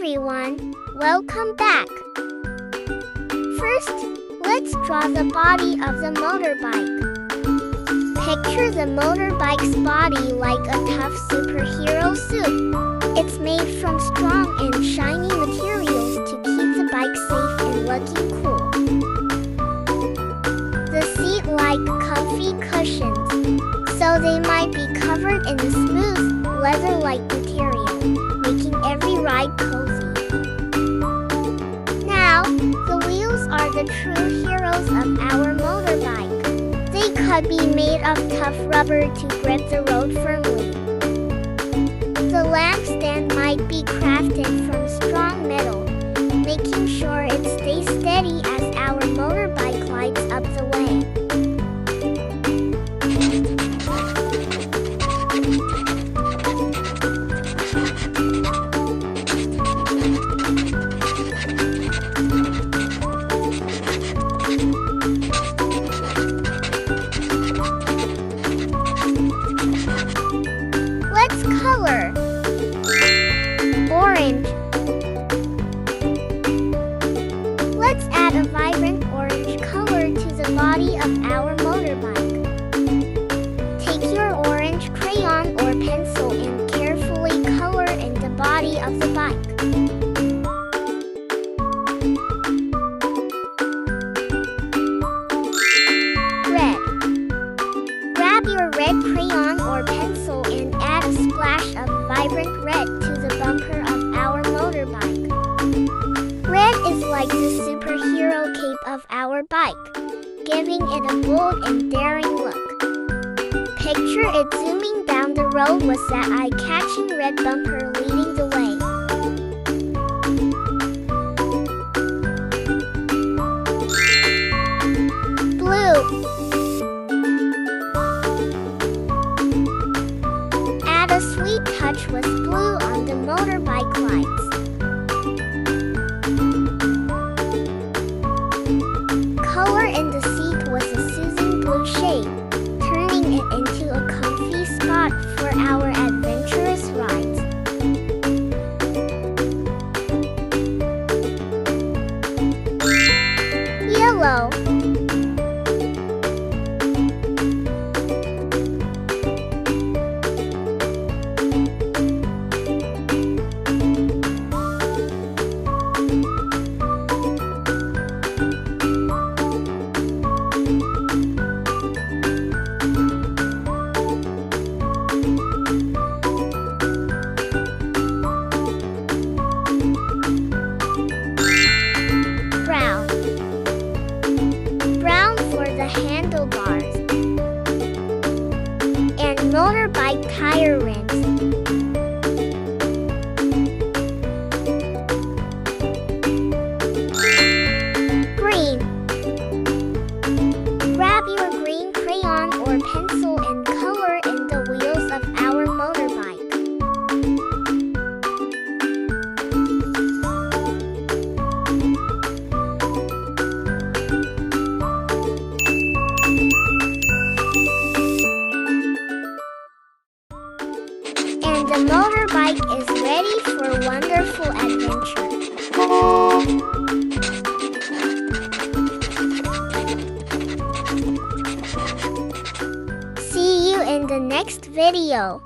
everyone, welcome back. First, let's draw the body of the motorbike. Picture the motorbike's body like a tough superhero suit. It's made from strong and shiny materials to keep the bike safe and looking cool. The seat like comfy cushions, so they might be covered in a smooth, leather-like material, making every ride cozy. Now, the wheels are the true heroes of our motorbike. They could be made of tough rubber to grip the road firmly. The lamp stand might be crafted from strong metal, making sure it stays steady as our motorbike glides up the way. Let's color. Orange. Let's add a vibrant orange color to the body of our motorbike. Take your orange crayon or pencil and carefully color in the body of the bike. Red. Grab your red crayon or pencil and add a splash of vibrant red to the bumper of our motorbike. Red is like the superhero cape of our bike, giving it a bold and daring look. Picture it zooming down the road with that eye-catching red bumper leading the way. Blue. Add a sweet touch with blue on the motorbike lights. Color in the seat with a soothing blue shade, turning it into a comfy spot for our adventurous rides. Yellow. Brown. Brown for the handlebars and motorbike tire rims. Green. Grab your green crayon or pencil and color in the wheels of our motorbike. And the motorbike is ready for wonderful adventure. See you in the next video.